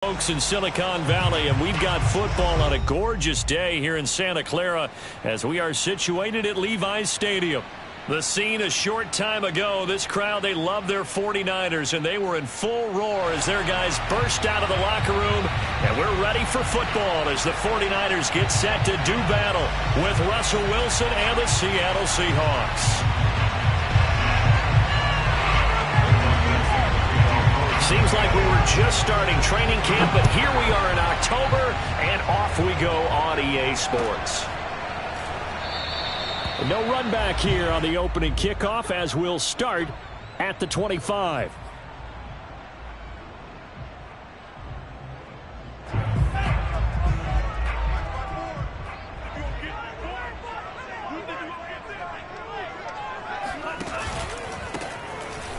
Folks in Silicon Valley, and we've got football on a gorgeous day here in Santa Clara as we are situated at Levi's Stadium. The scene a short time ago, this crowd, they love their 49ers, and they were in full roar as their guys burst out of the locker room, and we're ready for football as the 49ers get set to do battle with Russell Wilson and the Seattle Seahawks. Seems like we were just starting training camp, but here we are in October, and off we go on EA Sports. No run back here on the opening kickoff as we'll start at the 25.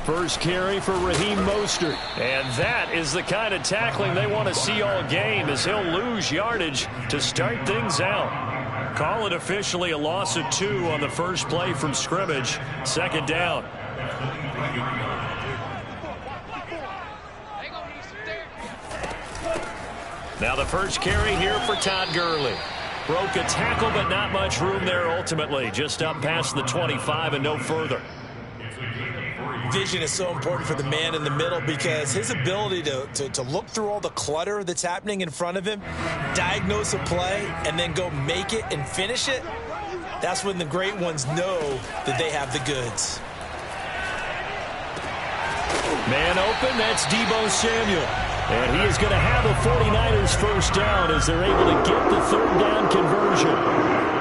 First carry for Raheem Mostert. And that is the kind of tackling they want to see all game as he'll lose yardage to start things out. Call it officially a loss of 2 on the first play from scrimmage. Second down. Now the first carry here for Todd Gurley. Broke a tackle, but not much room there ultimately. Just up past the 25 and no further. Vision is so important for the man in the middle because his ability to look through all the clutter that's happening in front of him, diagnose a play, and then go make it and finish it, that's when the great ones know that they have the goods. Man open, that's Deebo Samuel. And he is going to have the 49ers first down as they're able to get the third down conversion.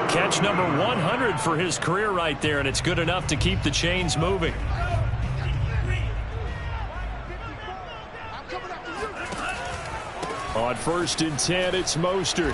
Catch number 100 for his career right there, and it's good enough to keep the chains moving. On 1st and 10, it's Mostert.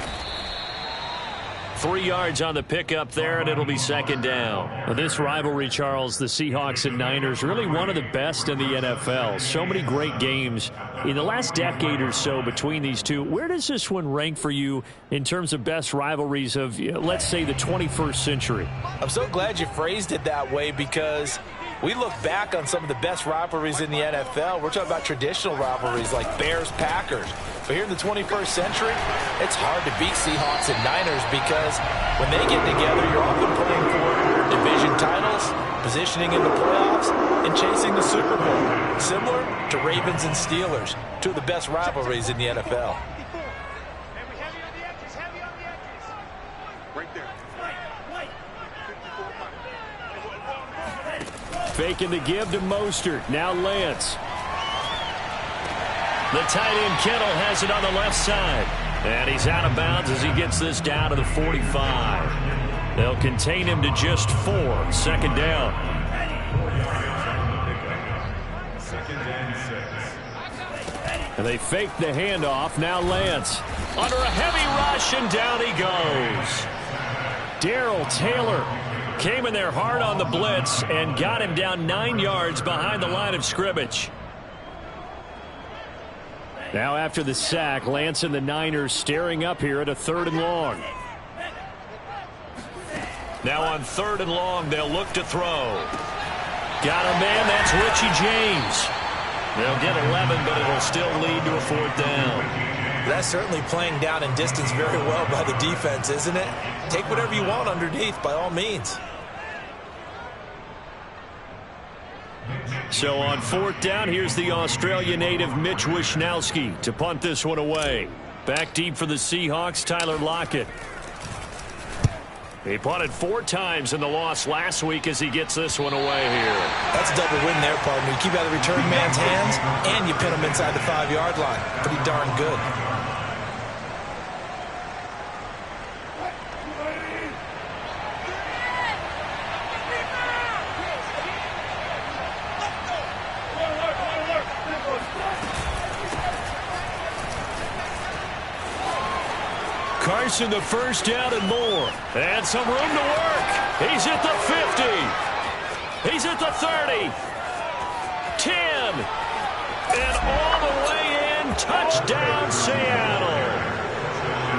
3 yards on the pickup there, and it'll be second down. Well, this rivalry, Charles, the Seahawks and Niners, really one of the best in the NFL. So many great games in the last decade or so between these two. Where does this one rank for you in terms of best rivalries of, let's say, the 21st century? I'm so glad you phrased it that way because we look back on some of the best rivalries in the NFL. We're talking about traditional rivalries like Bears-Packers. But here in the 21st century, it's hard to beat Seahawks and Niners because when they get together, you're often playing for division titles, positioning in the playoffs, and chasing the Super Bowl. Similar to Ravens and Steelers, two of the best rivalries in the NFL. Faking the give to Mostert. Now Lance. The tight end Kittle has it on the left side. And he's out of bounds as he gets this down to the 45. They'll contain him to just 4. Second down. And they fake the handoff. Now Lance. Under a heavy rush, and down he goes. Darrell Taylor came in there hard on the blitz and got him down 9 yards behind the line of scrimmage. Now after the sack, Lance and the Niners staring up here at a 3rd and long. Now on 3rd and long, they'll look to throw. Got a man, that's Richie James. They'll get 11, but it'll still lead to a 4th down. That's certainly playing down in distance very well by the defense, isn't it? Take whatever you want underneath, by all means. So on 4th down, here's the Australia native Mitch Wishnowsky to punt this one away. Back deep for the Seahawks, Tyler Lockett. He punted 4 times in the loss last week as he gets this one away here. That's a double win there, partner. You keep out of the return man's hands, and you pin him inside the 5-yard line. Pretty darn good. Carson, the first down and more. And some room to work. He's at the 50. He's at the 30. 10. And all the way in. Touchdown, Seattle.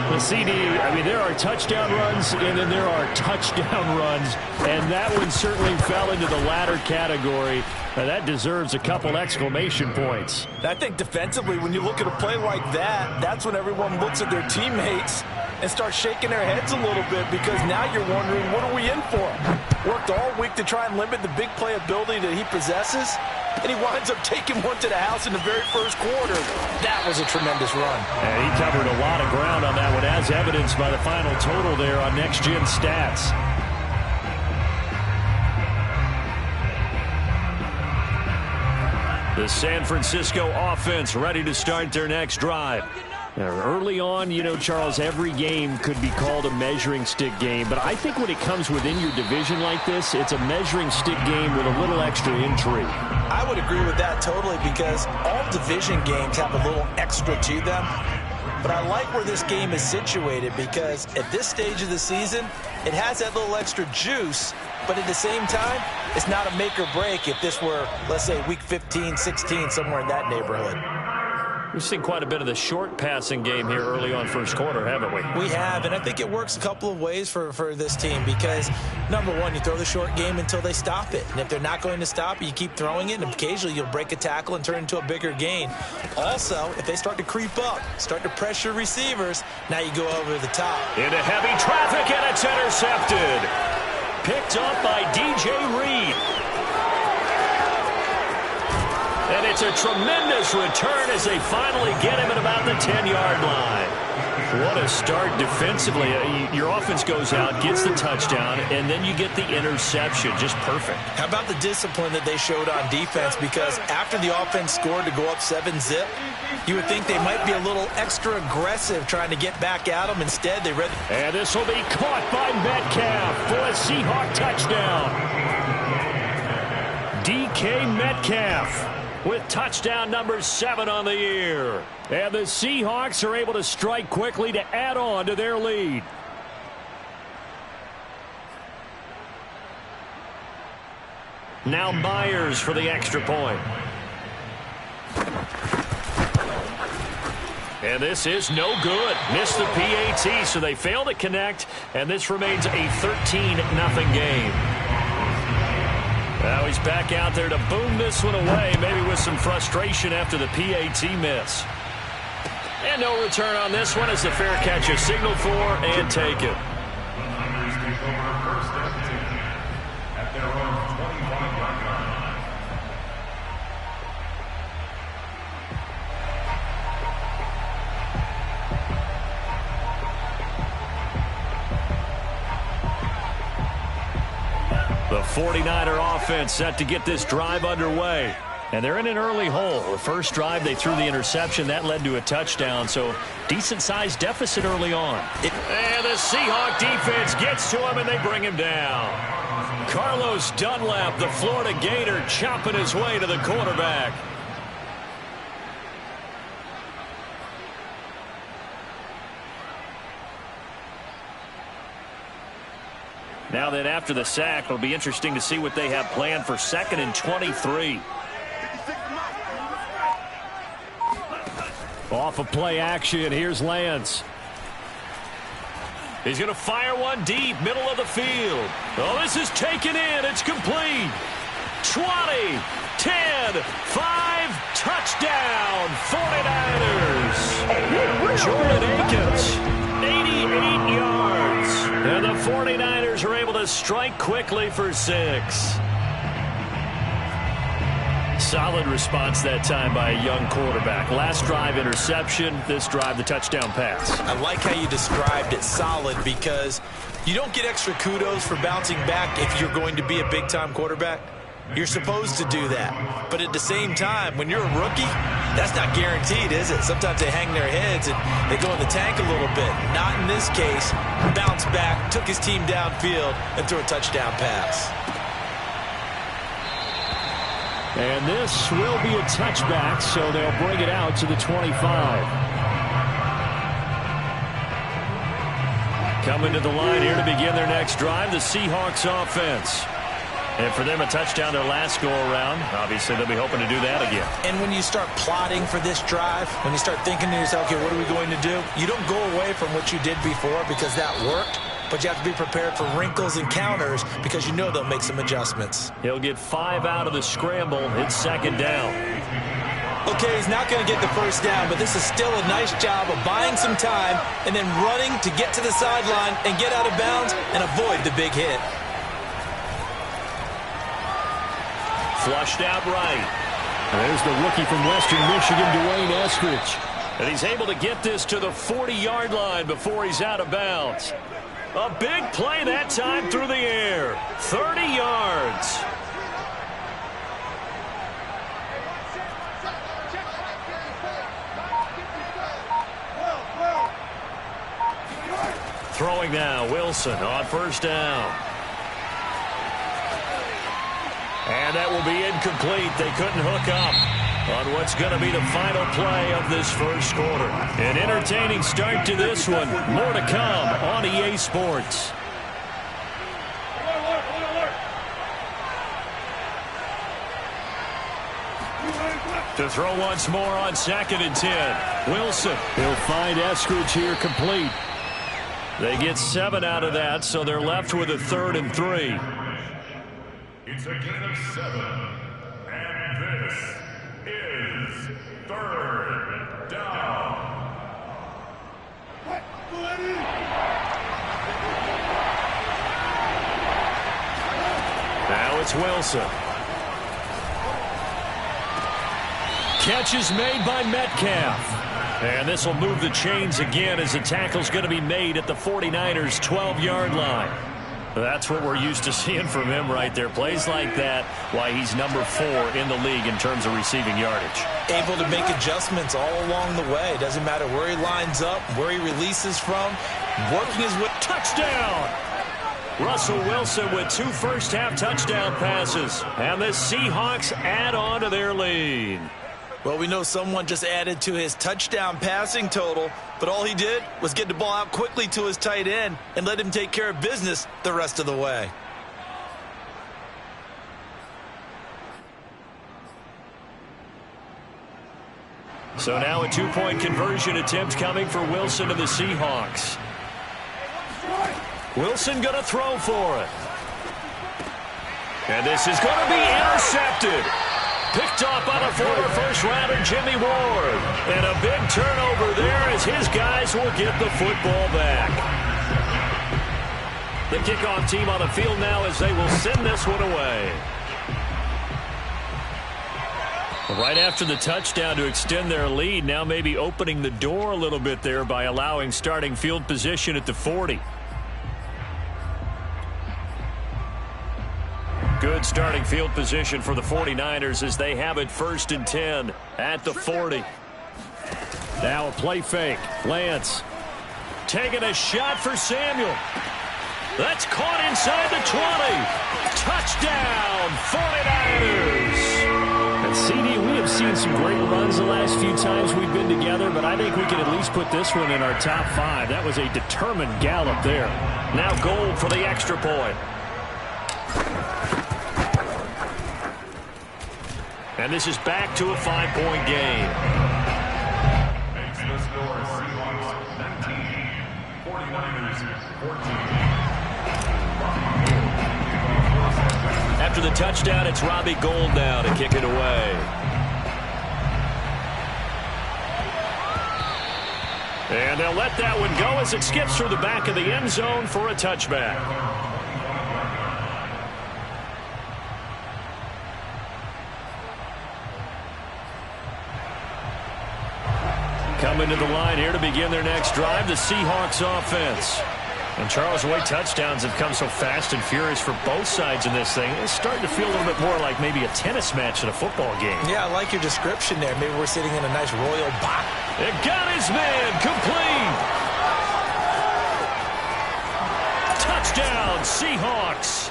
The CD, I mean, there are touchdown runs, and then there are touchdown runs, and that one certainly fell into the latter category. That deserves a couple exclamation points. I think defensively, when you look at a play like that, that's when everyone looks at their teammates and starts shaking their heads a little bit, because now you're wondering, what are we in for? Worked all week to try and limit the big play ability that he possesses, and he winds up taking one to the house in the very first quarter. That was a tremendous run. And he covered a lot of ground on that one, as evidenced by the final total there on Next Gen Stats. The San Francisco offense ready to start their next drive. Early on, you know, Charles, every game could be called a measuring stick game. But I think when it comes within your division like this, it's a measuring stick game with a little extra intrigue. I would agree with that totally, because all division games have a little extra to them. But I like where this game is situated, because at this stage of the season, it has that little extra juice. But at the same time, it's not a make or break if this were, let's say, week 15, 16, somewhere in that neighborhood. We've seen quite a bit of the short passing game here early on first quarter, haven't we? We have, and I think it works a couple of ways for this team, because, number one, you throw the short game until they stop it. And if they're not going to stop it, you keep throwing it, and occasionally you'll break a tackle and turn it into a bigger gain. Also, if they start to creep up, start to pressure receivers, now you go over the top. Into heavy traffic, and it's intercepted. Picked up by DJ Reed. And it's a tremendous return as they finally get him at about the 10-yard line. What a start defensively. Your offense goes out, gets the touchdown, and then you get the interception. Just perfect. How about the discipline that they showed on defense? Because after the offense scored to go up 7-zip, you would think they might be a little extra aggressive trying to get back at them. Instead, they read. And this will be caught by Metcalf for a Seahawk touchdown. DK Metcalf with touchdown number 7 on the year. And the Seahawks are able to strike quickly to add on to their lead. Now Myers for the extra point. And this is no good. Missed the PAT, so they fail to connect, and this remains a 13-0 game. Now he's back out there to boom this one away, maybe with some frustration after the PAT miss. And no return on this one as the fair catch is signaled for and taken. The 49er offense set to get this drive underway. And they're in an early hole. The first drive, they threw the interception. That led to a touchdown, so decent-sized deficit early on. And the Seahawk defense gets to him, and they bring him down. Carlos Dunlap, the Florida Gator, chopping his way to the quarterback. Now then, after the sack, it'll be interesting to see what they have planned for 2nd and 23. Off of play action, here's Lance. He's going to fire one deep, middle of the field. Oh, this is taken in. It's complete. 20, 10, 5, touchdown, 49ers. Jordan Akins, 88 yards. And the 49ers are able to strike quickly for 6. Solid response that time by a young quarterback. Last drive, interception. This drive, the touchdown pass. I like how you described it, solid, because you don't get extra kudos for bouncing back if you're going to be a big-time quarterback. You're supposed to do that. But at the same time, when you're a rookie, that's not guaranteed, is it? Sometimes they hang their heads and they go in the tank a little bit. Not in this case. Bounced back, took his team downfield, and threw a touchdown pass. And this will be a touchback, so they'll bring it out to the 25. Coming to the line here to begin their next drive, the Seahawks offense. And for them, a touchdown their last go-around. Obviously, they'll be hoping to do that again. And when you start plotting for this drive, when you start thinking to yourself, okay, what are we going to do? You don't go away from what you did before because that worked, but you have to be prepared for wrinkles and counters because you know they'll make some adjustments. He'll get 5 out of the scramble. It's second down. Okay, he's not going to get the first down, but this is still a nice job of buying some time and then running to get to the sideline and get out of bounds and avoid the big hit. Flushed out right. There's the rookie from Western Michigan, Dwayne Eskridge. And he's able to get this to the 40-yard line before he's out of bounds. A big play that time through the air. 30 yards. Throwing now, Wilson on first down. And that will be incomplete. They couldn't hook up on what's going to be the final play of this first quarter. An entertaining start to this one. More to come on EA Sports. To throw once more on 2nd and 10. Wilson. He'll find Eskridge here complete. They get 7 out of that, so they're left with a 3rd and 3. It's a gain of 7, and this is 3rd down. Now it's Wilson. Catch is made by Metcalf. And this will move the chains again as the tackle's going to be made at the 49ers' 12-yard line. That's what we're used to seeing from him right there. Plays like that, why he's number 4 in the league in terms of receiving yardage. Able to make adjustments all along the way. Doesn't matter where he lines up, where he releases from. Working his way. Touchdown! Russell Wilson with 2 first-half touchdown passes. And the Seahawks add on to their lead. Well, we know someone just added to his touchdown passing total, but all he did was get the ball out quickly to his tight end and let him take care of business the rest of the way. So now a 2-point conversion attempt coming for Wilson and the Seahawks. Wilson going to throw for it. And this is going to be intercepted. Picked off by the former first-rounder Jimmy Ward. And a big turnover there as his guys will get the football back. The kickoff team on the field now as they will send this one away. Right after the touchdown to extend their lead, now maybe opening the door a little bit there by allowing starting field position at the 40. Good starting field position for the 49ers as they have it 1st and 10 at the 40. Now a play fake. Lance taking a shot for Samuel. That's caught inside the 20. Touchdown, 49ers. And CD, we have seen some great runs the last few times we've been together, but I think we can at least put this one in our top 5. That was a determined gallop there. Now Gold for the extra point. And this is back to a 5-point game. Makes the score Seahawks 19, 49ers 14. After the touchdown, it's Robbie Gould now to kick it away. And they'll let that one go as it skips through the back of the end zone for a touchback. Coming to the line here to begin their next drive, the Seahawks offense. And Charles, the way touchdowns have come so fast and furious for both sides in this thing, it's starting to feel a little bit more like maybe a tennis match in a football game. Yeah, I like your description there. Maybe we're sitting in a nice royal box. It got his man complete. Touchdown, Seahawks.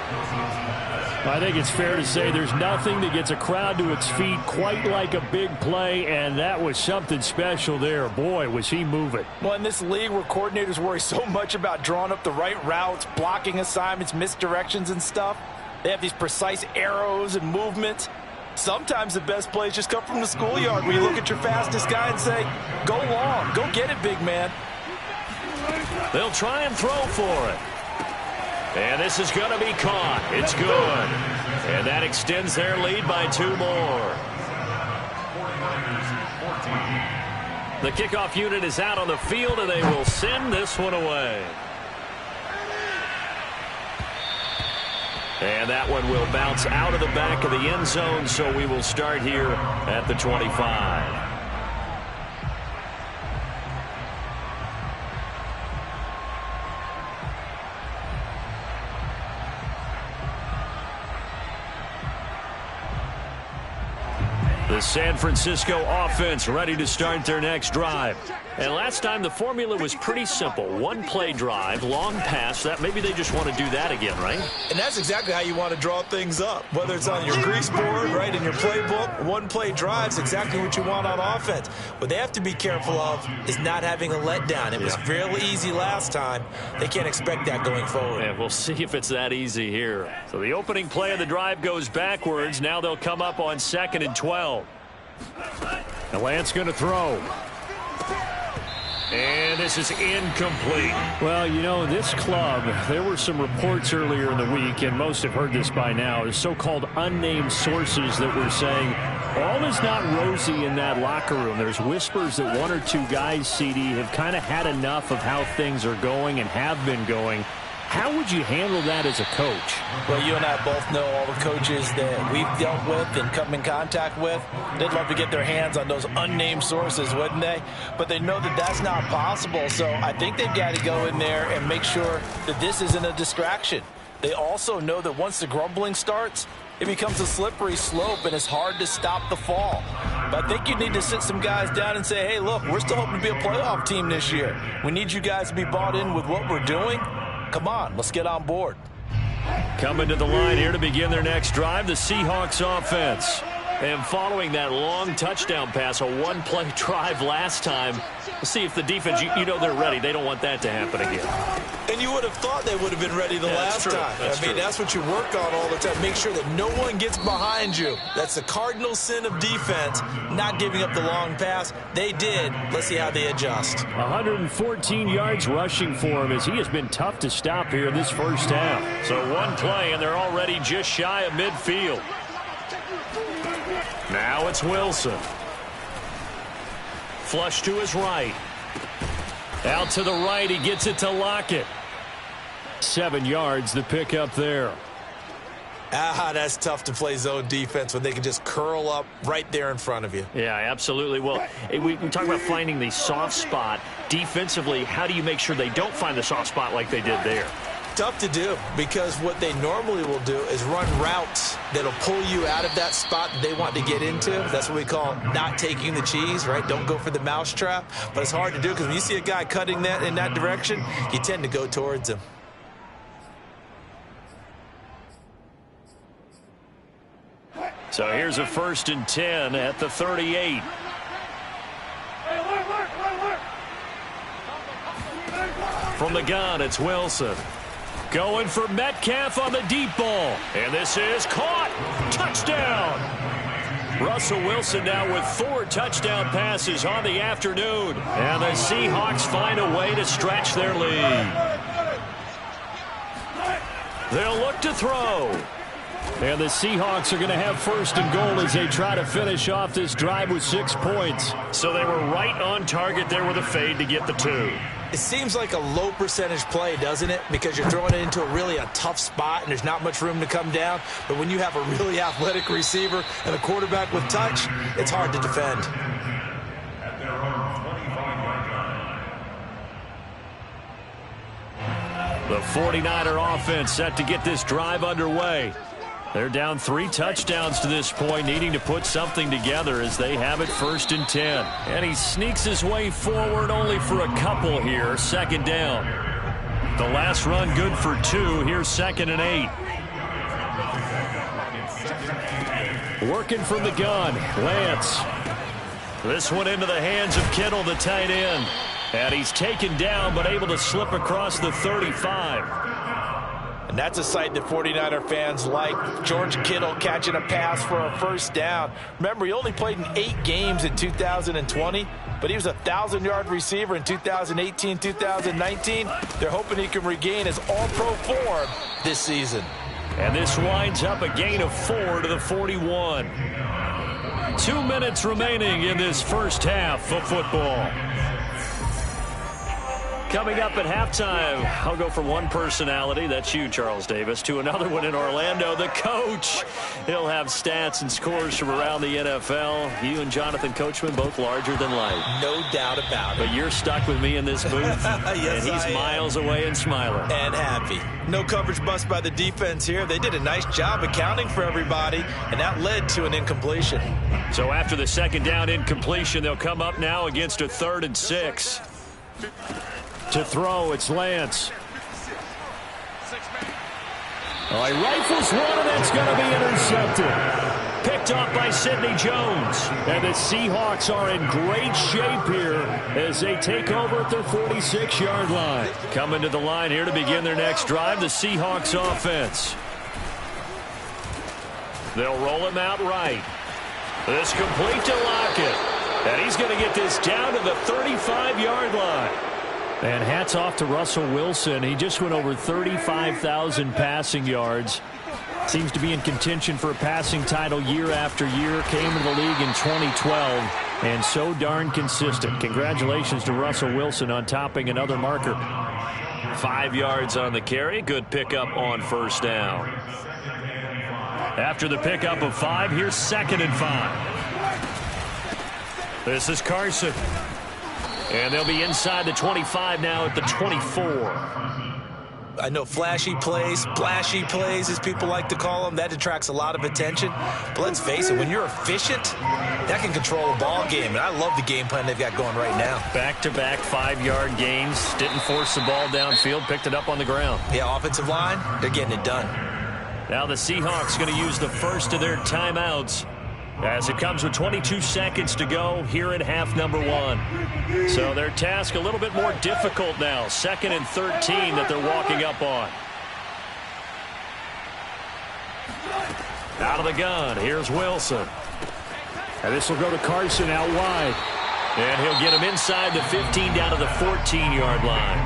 I think it's fair to say there's nothing that gets a crowd to its feet quite like a big play, and that was something special there. Boy, was he moving. Well, in this league where coordinators worry so much about drawing up the right routes, blocking assignments, misdirections and stuff, They have these precise arrows and movements. Sometimes the best plays just come from the schoolyard where you look at your fastest guy and say, go long, go get it, big man. They'll try and throw for it. And this is going to be caught. It's good. And that extends their lead by 2 more. The kickoff unit is out on the field, and they will send this one away. And that one will bounce out of the back of the end zone, so we will start here at the 25. The San Francisco offense ready to start their next drive. And last time the formula was pretty simple. 1-play drive, long pass. That maybe they just want to do that again, right? And that's exactly how you want to draw things up. Whether it's on your grease board, right, in your playbook, 1-play drive's exactly what you want on offense. What they have to be careful of is not having a letdown. It was fairly easy last time. They can't expect that going forward. Yeah, we'll see if it's that easy here. So the opening play of the drive goes backwards. Now they'll come up on 2nd and 12. The Lance going to throw. And this is incomplete. Well, you know, this club, there were some reports earlier in the week, and most have heard this by now, is so-called unnamed sources that were saying all is not rosy in that locker room. There's whispers that 1 or 2 guys, CD, have kind of had enough of how things are going and have been going. How would you handle that as a coach? Well, you and I both know all the coaches that we've dealt with and come in contact with. They'd love to get their hands on those unnamed sources, wouldn't they? But they know that that's not possible, so I think they've got to go in there and make sure that this isn't a distraction. They also know that once the grumbling starts, it becomes a slippery slope, and it's hard to stop the fall. But I think you need to sit some guys down and say, hey, look, we're still hoping to be a playoff team this year. We need you guys to be bought in with what we're doing. Come on, let's get on board. Coming to the line here to begin their next drive, the Seahawks offense. And following that long touchdown pass, a 1-play drive last time, we'll see if the defense, you know they're ready. They don't want that to happen again. And you would have thought they would have been ready the last time. I mean, that's what you work on all the time. Make sure that no one gets behind you. That's the cardinal sin of defense, not giving up the long pass. They did. Let's see how they adjust. 114 yards rushing for him as he has been tough to stop here in this first half. So 1 play, and they're already just shy of midfield. Now it's Wilson. Flush to his right. Out to the right, he gets it to Lockett. 7 yards, the pickup there. That's tough to play zone defense when they can just curl up right there in front of you. Yeah, absolutely. Well, we talk about finding the soft spot. Defensively, how do you make sure they don't find the soft spot like they did there? Tough to do, because what they normally will do is run routes that'll pull you out of that spot that they want to get into. That's what we call not taking the cheese, right? Don't go for the mousetrap. But it's hard to do because when you see a guy cutting that in that direction, you tend to go towards him. So here's a 1st and 10 at the 38. From the gun, it's Wilson. Going for Metcalf on the deep ball. And this is caught. Touchdown. Russell Wilson now with 4 touchdown passes on the afternoon. And the Seahawks find a way to stretch their lead. They'll look to throw. And the Seahawks are going to have 1st and goal as they try to finish off this drive with 6 points. So they were right on target there with a fade to get the 2. It seems like a low percentage play, doesn't it? Because you're throwing it into a tough spot and there's not much room to come down. But when you have a really athletic receiver and a quarterback with touch, it's hard to defend. At their own 25-yard line. The 49er offense set to get this drive underway. They're down 3 touchdowns to this point, needing to put something together as they have it 1st and 10. And he sneaks his way forward only for a couple here, 2nd down. The last run good for 2. Here's 2nd and 8. Working from the gun, Lance. This one into the hands of Kittle, the tight end. And he's taken down but able to slip across the 35. And that's a sight that 49er fans like. George Kittle catching a pass for a first down. Remember, he only played in 8 games in 2020, but he was a 1,000-yard receiver in 2018, 2019. They're hoping he can regain his all-pro form this season. And this winds up a gain of 4 to the 41. 2 minutes remaining in this first half of football. Coming up at halftime, I'll go from one personality, that's you, Charles Davis, to another one in Orlando, the coach. He'll have stats and scores from around the NFL. You and Jonathan Coachman, both larger than life. No doubt about it. But you're stuck with me in this booth, yes, and he's miles away and smiling. And happy. No coverage bust by the defense here. They did a nice job accounting for everybody, and that led to an incompletion. So after the second down incompletion, they'll come up now against a 3rd and 6. To throw, it's Lance. Oh, he rifles one, and that's going to be intercepted. Picked off by Sidney Jones. And the Seahawks are in great shape here as they take over at their 46-yard line. Coming to the line here to begin their next drive, the Seahawks offense. They'll roll him out right. This complete to Lockett. And he's going to get this down to the 35-yard line. And hats off to Russell Wilson. He just went over 35,000 passing yards. Seems to be in contention for a passing title year after year. Came into the league in 2012 and so darn consistent. Congratulations to Russell Wilson on topping another marker. 5 yards on the carry. Good pickup on first down. After the pickup of 5, here's 2nd and 5. This is Carson. And they'll be inside the 25 now at the 24. I know flashy plays, splashy plays, as people like to call them, that attracts a lot of attention. But let's face it, when you're efficient, that can control a ball game. And I love the game plan they've got going right now. Back-to-back 5-yard gains. Didn't force the ball downfield. Picked it up on the ground. Yeah, offensive line, they're getting it done. Now the Seahawks going to use the first of their timeouts as it comes with 22 seconds to go here in half number 1. So their task a little bit more difficult now. 2nd and 13 that they're walking up on. Out of the gun, here's Wilson. And this will go to Carson out wide. And he'll get him inside the 15 down to the 14-yard line.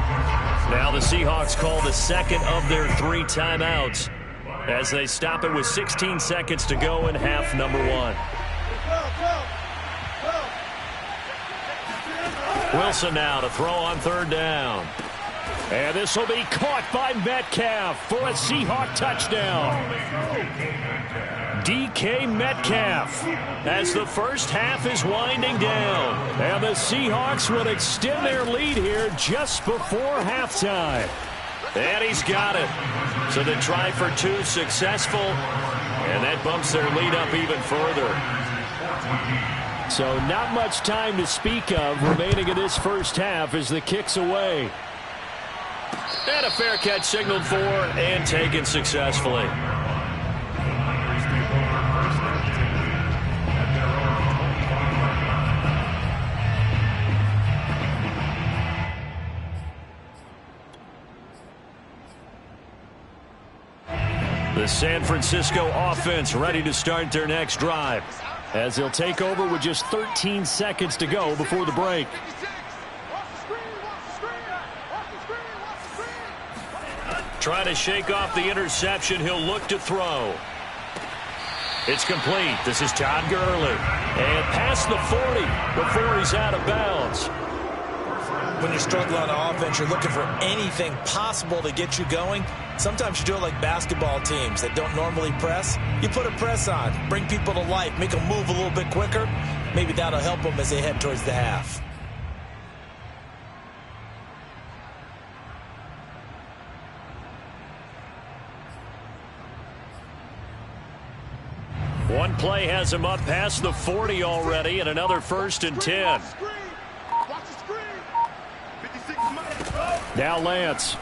Now the Seahawks call the second of their 3 timeouts as they stop it with 16 seconds to go in half number 1. Wilson now to throw on 3rd down. And this will be caught by Metcalf for a Seahawk touchdown. DK Metcalf as the first half is winding down. And the Seahawks will extend their lead here just before halftime. And he's got it. So the try for 2 successful. And that bumps their lead up even further. So not much time to speak of remaining in this first half as the kick's away. And a fair catch signaled for and taken successfully. The San Francisco offense ready to start their next drive as they'll take over with just 13 seconds to go before the break. Trying to shake off the interception. He'll look to throw. It's complete. This is Todd Gurley. And past the 40 before he's out of bounds. When you're struggling on offense, you're looking for anything possible to get you going. Sometimes you do it like basketball teams that don't normally press. You put a press on, bring people to life, make them move a little bit quicker. Maybe that'll help them as they head towards the half. One play has him up past the 40 already, and another 1st and 10. Now Lance.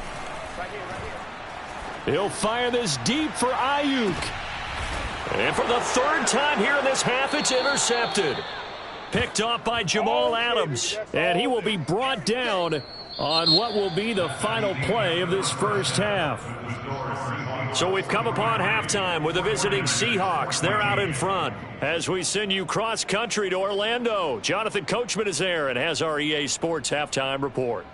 He'll fire this deep for Ayuk. And for the 3rd time here in this half, it's intercepted. Picked off by Jamal Adams. And he will be brought down on what will be the final play of this first half. So we've come upon halftime with the visiting Seahawks. They're out in front. As we send you cross-country to Orlando, Jonathan Coachman is there and has our EA Sports halftime report.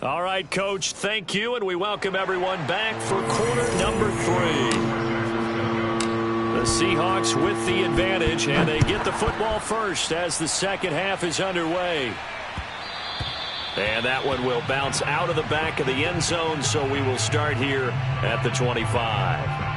All right, Coach, thank you, and we welcome everyone back for quarter number 3. The Seahawks with the advantage, and they get the football first as the second half is underway. And that one will bounce out of the back of the end zone, so we will start here at the 25.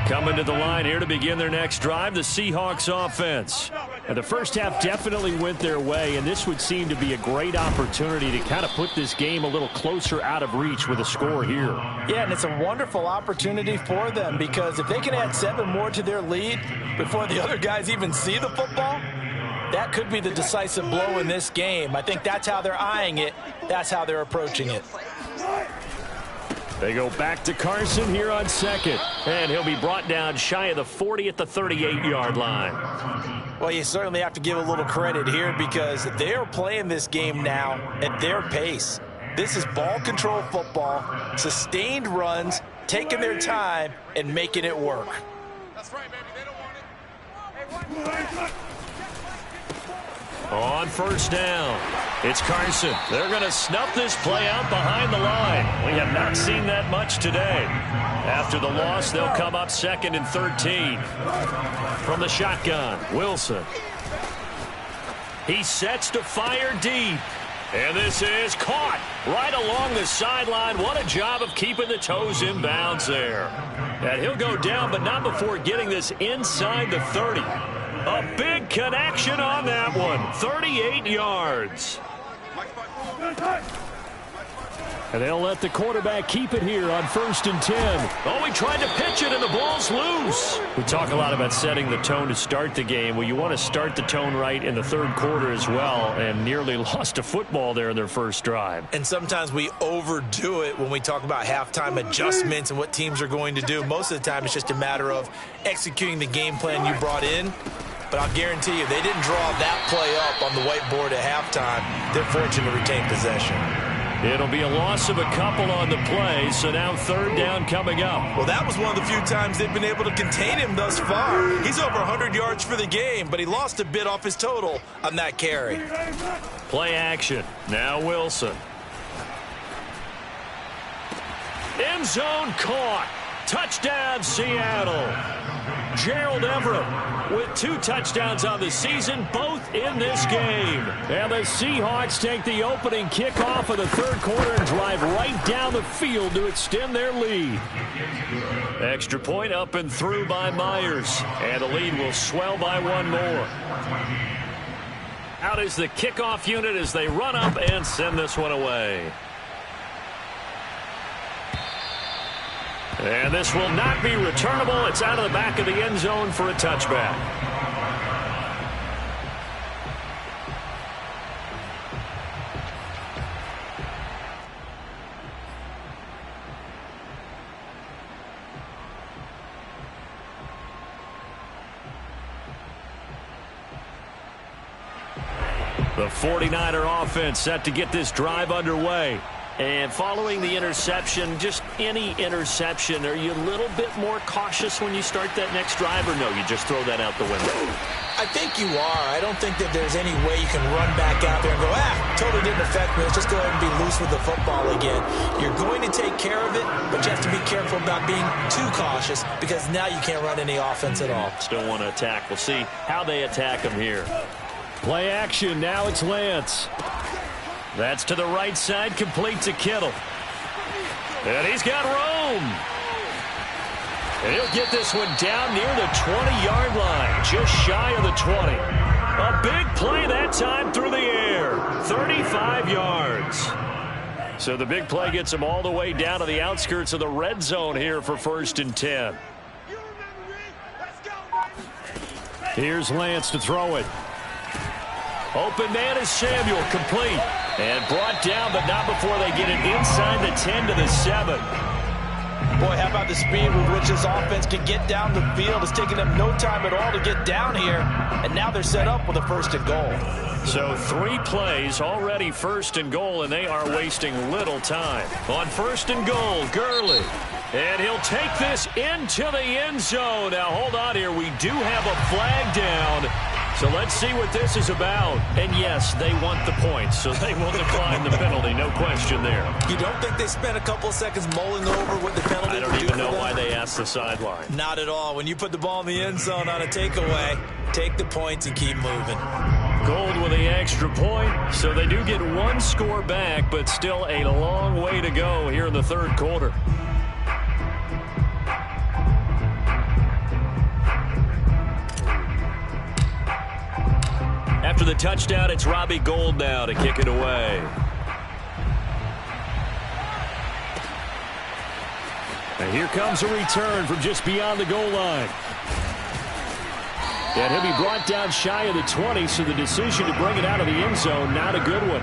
Coming to the line here to begin their next drive, the Seahawks offense. And the first half definitely went their way, and this would seem to be a great opportunity to kind of put this game a little closer out of reach with a score here. Yeah, and it's a wonderful opportunity for them, because if they can add 7 more to their lead before the other guys even see the football, that could be the decisive blow in this game. I think that's how they're eyeing it. That's how they're approaching it. They go back to Carson here on second, and he'll be brought down shy of the 40 at the 38-yard line. Well, you certainly have to give a little credit here, because they are playing this game now at their pace. This is ball control football, sustained runs, taking their time and making it work. That's right, baby. They don't want it. On first down, it's Carson. They're going to snuff this play out behind the line. We have not seen that much today. After the loss, they'll come up 2nd and 13. From the shotgun, Wilson. He sets to fire deep. And this is caught right along the sideline. What a job of keeping the toes in bounds there. And he'll go down, but not before getting this inside the 30. A big connection on that one. 38 yards. And they'll let the quarterback keep it here on 1st and 10. Oh, he tried to pitch it, and the ball's loose. We talk a lot about setting the tone to start the game. Well, you want to start the tone right in the third quarter as well, and nearly lost a football there in their first drive. And sometimes we overdo it when we talk about halftime adjustments and what teams are going to do. Most of the time, it's just a matter of executing the game plan you brought in. But I'll guarantee you, they didn't draw that play up on the whiteboard at halftime. They're fortunate to retain possession. It'll be a loss of a couple on the play, so now 3rd down coming up. Well, that was one of the few times they've been able to contain him thus far. He's over 100 yards for the game, but he lost a bit off his total on that carry. Play action. Now Wilson. End zone caught. Touchdown, Seattle. Gerald Everett with 2 touchdowns on the season, both in this game. And the Seahawks take the opening kickoff of the third quarter and drive right down the field to extend their lead. Extra point up and through by Myers. And the lead will swell by 1 more. Out is the kickoff unit as they run up and send this one away. And this will not be returnable. It's out of the back of the end zone for a touchback. The 49er offense set to get this drive underway. And following the interception, just any interception, are you a little bit more cautious when you start that next drive, or no, you just throw that out the window? I think you are. I don't think that there's any way you can run back out there and go, totally didn't affect me. Let's just go ahead and be loose with the football again. You're going to take care of it, but you have to be careful about being too cautious, because now you can't run any offense at all. Still want to attack. We'll see how they attack them here. Play action. Now it's Lance. That's to the right side, complete to Kittle. And he's got room. And he'll get this one down near the 20-yard line, just shy of the 20. A big play that time through the air, 35 yards. So the big play gets him all the way down to the outskirts of the red zone here for 1st and 10. Here's Lance to throw it. Open man is Samuel, complete. And brought down, but not before they get it inside the 10 to the 7. Boy, how about the speed with which this offense can get down the field? It's taking them no time at all to get down here. And now they're set up with a 1st and goal. So 3 plays, already 1st and goal, and they are wasting little time. On 1st and goal, Gurley. And he'll take this into the end zone. Now, hold on here. We do have a flag down. So let's see what this is about. And yes, they want the points, so they will decline the penalty. No question there. You don't think they spent a couple of seconds mulling over what the penalty I don't even know why they asked the sideline. Not at all. When you put the ball in the end zone on a takeaway, take the points and keep moving. Gold with the extra point, so they do get 1 score back, but still a long way to go here in the 3rd quarter. After the touchdown, it's Robbie Gould now to kick it away. And here comes a return from just beyond the goal line. And he'll be brought down shy of the 20, so the decision to bring it out of the end zone, not a good one.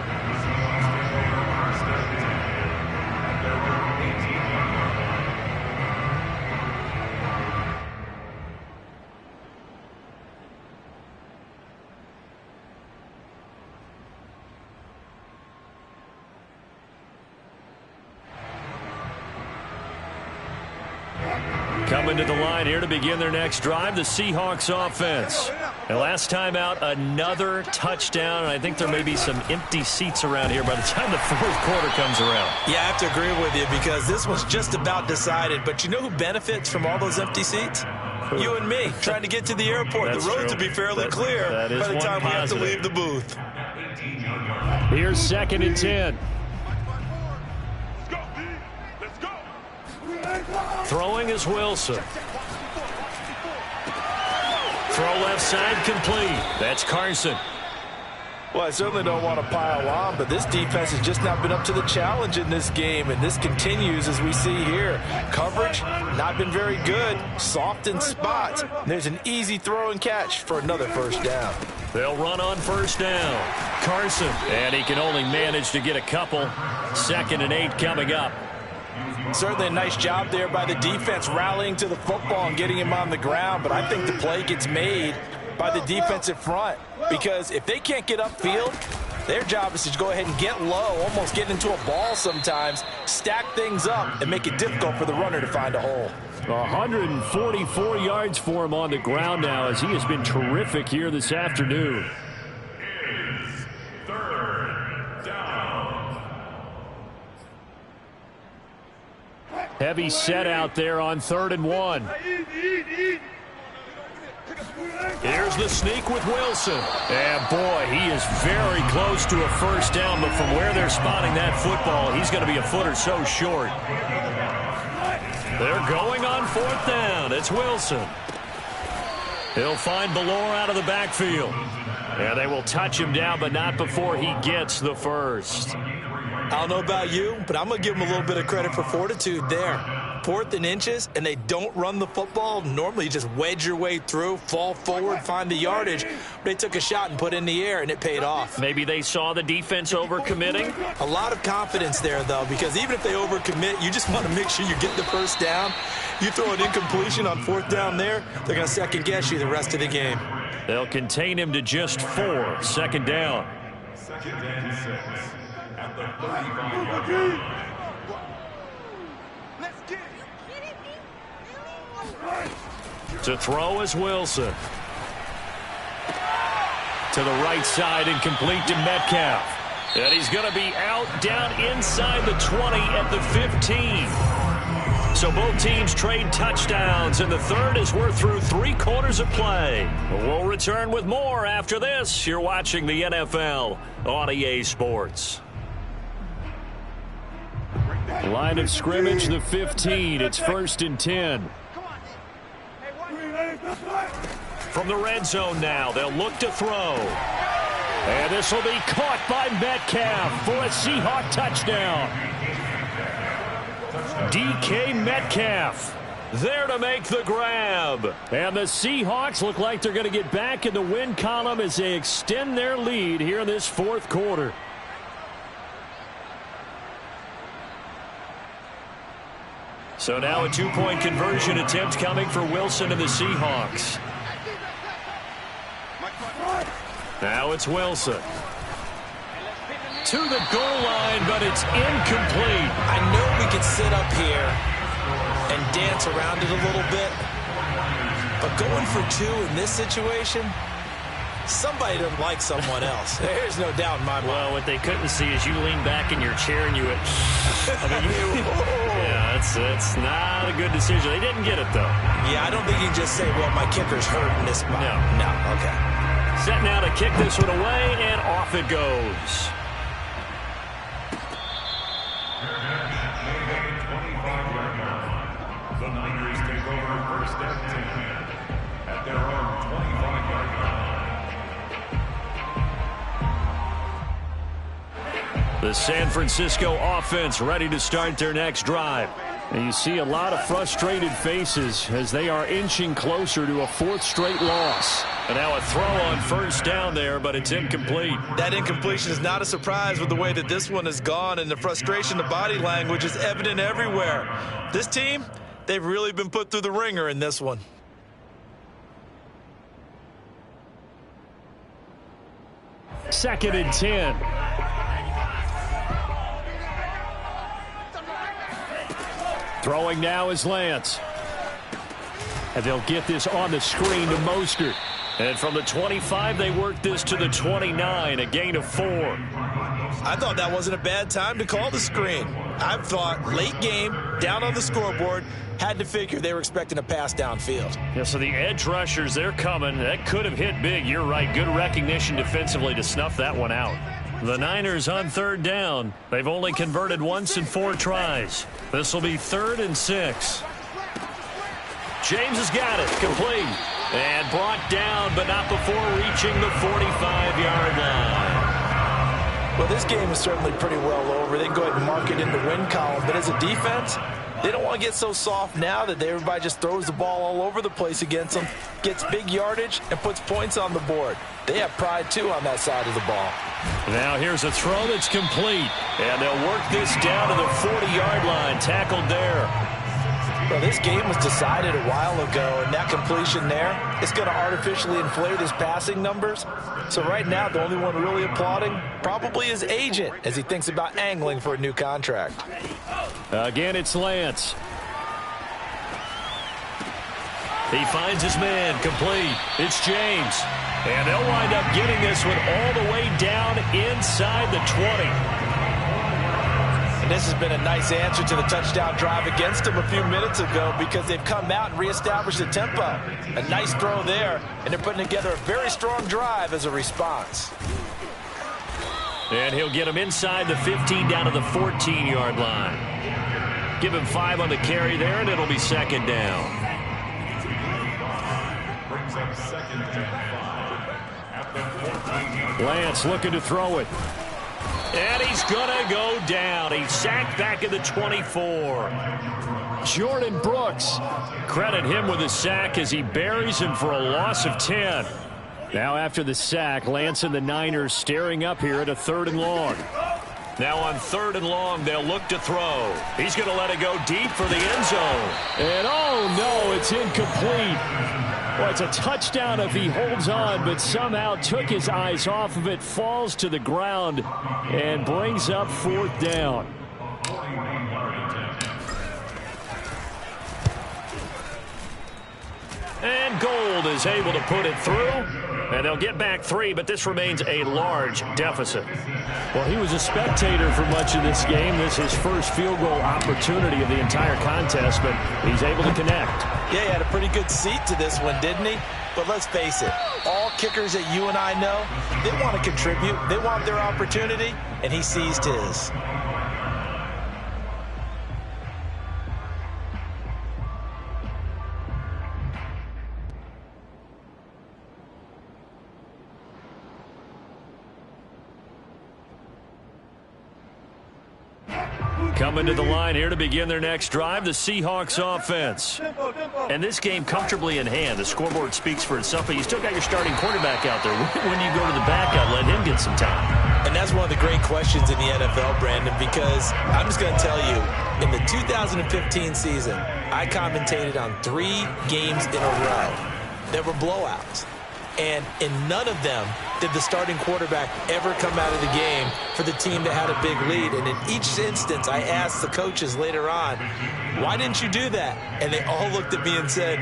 Coming to the line here to begin their next drive, the Seahawks offense. And last time out, another touchdown. And I think there may be some empty seats around here by the time the 4th quarter comes around. Yeah, I have to agree with you because this was just about decided. But you know who benefits from all those empty seats? You and me, trying to get to the airport. The roads will be fairly clear by the time we have to leave the booth. Here's 2nd and 10. Throwing is Wilson. Throw left side complete. That's Carson. Well, I certainly don't want to pile on, but this defense has just not been up to the challenge in this game, and this continues as we see here. Coverage, not been very good. Soft in spots. There's an easy throw and catch for another 1st down. They'll run on 1st down. Carson, and he can only manage to get a couple. 2nd and 8 coming up. Certainly a nice job there by the defense rallying to the football and getting him on the ground, but I think the play gets made by the defensive front because if they can't get upfield, their job is to go ahead and get low, almost get into a ball sometimes, stack things up, and make it difficult for the runner to find a hole. 144 yards for him on the ground now as he has been terrific here this afternoon. Heavy set out there on 3rd and 1. Here's the sneak with Wilson. And boy, he is very close to a 1st down, but from where they're spotting that football, he's going to be a foot or so short. They're going on 4th down. It's Wilson. He'll find Ballore out of the backfield. And they will touch him down, but not before he gets the 1st. I don't know about you, but I'm going to give them a little bit of credit for fortitude there. 4th and inches, and they don't run the football. Normally, you just wedge your way through, fall forward, find the yardage. They took a shot and put it in the air, and it paid off. Maybe they saw the defense overcommitting. A lot of confidence there, though, because even if they overcommit, you just want to make sure you get the 1st down. You throw an incompletion on 4th down there, they're going to second-guess you the rest of the game. They'll contain him to just 4. 2nd down. 2nd and 6. At the 35-yard line. To throw is Wilson. To the right side and complete to Metcalf. And he's going to be out down inside the 20 at the 15. So both teams trade touchdowns, and the 3rd as we're through 3 quarters of play. We'll return with more after this. You're watching the NFL on EA Sports. Line of scrimmage, the 15. It's 1st and 10. From the red zone now, they'll look to throw. And this will be caught by Metcalf for a Seahawk touchdown. DK Metcalf there to make the grab. And the Seahawks look like they're going to get back in the win column as they extend their lead here in this 4th quarter. So now a two-point conversion attempt coming for Wilson and the Seahawks. Now it's Wilson. To the goal line, but it's incomplete. I know we could sit up here and dance around it a little bit, but going for two in this situation, somebody doesn't like someone else. There's no doubt in my mind. Well, what they couldn't see is you lean back in your chair and you went, yeah, it's not a good decision. They didn't get it, though. Yeah, I don't think you can just say, well, my kicker's hurt in this spot. No, okay. Set now to kick this one away, and off it goes. The Niners take over first and 10 at their own 25-yard line. The San Francisco offense ready to start their next drive. And you see a lot of frustrated faces as they are inching closer to a fourth straight loss. And now a throw on first down there, but it's incomplete. That incompletion is not a surprise with the way that this one has gone, and the frustration, the body language is evident everywhere. This team, they've really been put through the ringer in this one. Second and 10. Throwing now is Lance. And they'll get this on the screen to Mostert. And from the 25, they work this to the 29, a gain of 4. I thought that wasn't a bad time to call the screen. I thought late game, down on the scoreboard, had to figure they were expecting a pass downfield. Yeah, so the edge rushers, they're coming. That could have hit big. You're right. Good recognition defensively to snuff that one out. The Niners on third down. They've only converted once in 4 tries. This will be 3rd and 6. James has got it. Complete. And brought down, but not before reaching the 45-yard line. Well, this game is certainly pretty well over. They can go ahead and mark it in the win column. But as a defense, they don't want to get so soft now that everybody just throws the ball all over the place against them, gets big yardage, and puts points on the board. They have pride, too, on that side of the ball. Now here's a throw that's complete. And they'll work this down to the 40-yard line. Tackled there. Well, this game was decided a while ago, and that completion there is going to artificially inflate his passing numbers. So right now, the only one really applauding probably his agent as he thinks about angling for a new contract. Again, it's Lance. He finds his man, complete. It's James. And they'll wind up getting this one all the way down inside the 20. This has been a nice answer to the touchdown drive against them a few minutes ago because they've come out and reestablished the tempo. A nice throw there, and they're putting together a very strong drive as a response. And he'll get him inside the 15 down to the 14-yard line. Give him 5 on the carry there, and it'll be 2nd down. Brings up 2nd and 5 at the 14-yard line. Lance looking to throw it. And he's going to go down. He's sacked back at the 24. Jordan Brooks. Credit him with a sack as he buries him for a loss of 10. Now after the sack, Lance and the Niners staring up here at a 3rd and long. Now on 3rd and long, they'll look to throw. He's going to let it go deep for the end zone. And oh no, it's incomplete. Well, it's a touchdown if he holds on, but somehow took his eyes off of it, falls to the ground, and brings up 4th down. And Gold is able to put it through, and they'll get back 3, but this remains a large deficit. Well, he was a spectator for much of this game. This is his first field goal opportunity of the entire contest, but he's able to connect. Yeah, he had a pretty good seat to this one, didn't he? But let's face it, all kickers that you and I know, they want to contribute. They want their opportunity, and he seized his. Coming to the line here to begin their next drive, the Seahawks offense. And this game comfortably in hand. The scoreboard speaks for itself, but you still got your starting quarterback out there. When you go to the backup, let him get some time. And that's one of the great questions in the NFL, Brandon, because I'm just going to tell you, in the 2015 season, I commentated on 3 games in a row that were blowouts. And in none of them did the starting quarterback ever come out of the game for the team that had a big lead. And in each instance, I asked the coaches later on, why didn't you do that? And they all looked at me and said,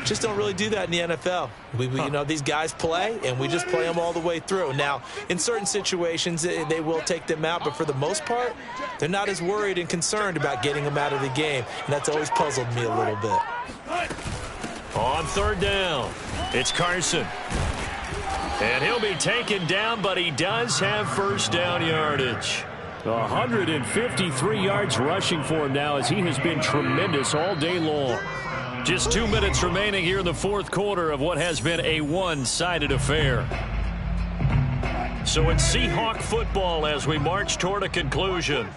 just don't really do that in the NFL. You know, these guys play, and we just play them all the way through. Now, in certain situations, they will take them out, but for the most part, they're not as worried and concerned about getting them out of the game, and that's always puzzled me a little bit. On third down, it's Carson. And he'll be taken down, but he does have first down yardage. 153 yards rushing for him now, as he has been tremendous all day long. Just 2 minutes remaining here in the fourth quarter of what has been a one-sided affair. So it's Seahawk football as we march toward a conclusion.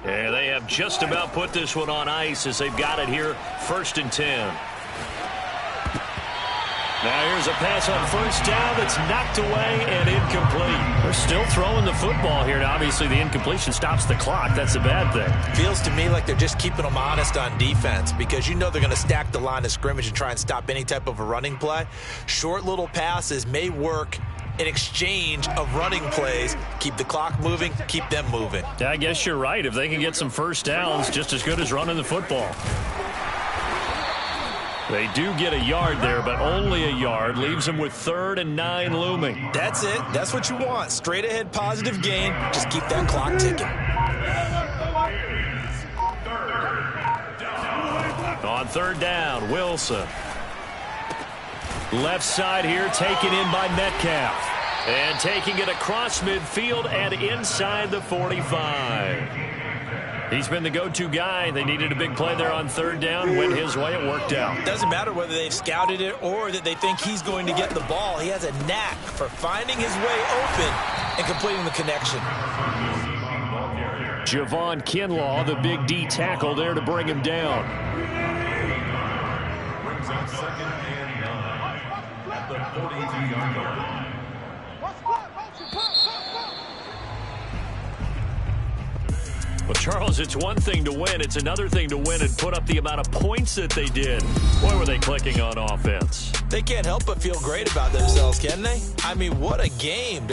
And they have just about put this one on ice as they've got it here, 1st and 10. Now here's a pass on first down that's knocked away and incomplete. They're still throwing the football here. Now, obviously, the incompletion stops the clock. That's a bad thing. Feels to me like they're just keeping them honest on defense, because you know they're going to stack the line of scrimmage and try and stop any type of a running play. Short little passes may work in exchange of running plays. Keep the clock moving, keep them moving. I guess you're right. If they can get some first downs, just as good as running the football. They do get a yard there, but only a yard. Leaves them with 3rd and 9 looming. That's it. That's what you want. Straight ahead positive gain. Just keep that clock ticking. On third down, Wilson. Left side here, taken in by Metcalf. And taking it across midfield and inside the 45. He's been the go-to guy. They needed a big play there on third down. Went his way. It worked out. Doesn't matter whether they've scouted it or that they think he's going to get the ball. He has a knack for finding his way open and completing the connection. Javon Kinlaw, the big D tackle there to bring him down. Brings up 2nd and 9 at the 42-yard line. Well, Charles, it's one thing to win. It's another thing to win and put up the amount of points that they did. Boy, were they clicking on offense. They can't help but feel great about themselves, can they? I mean, what a game.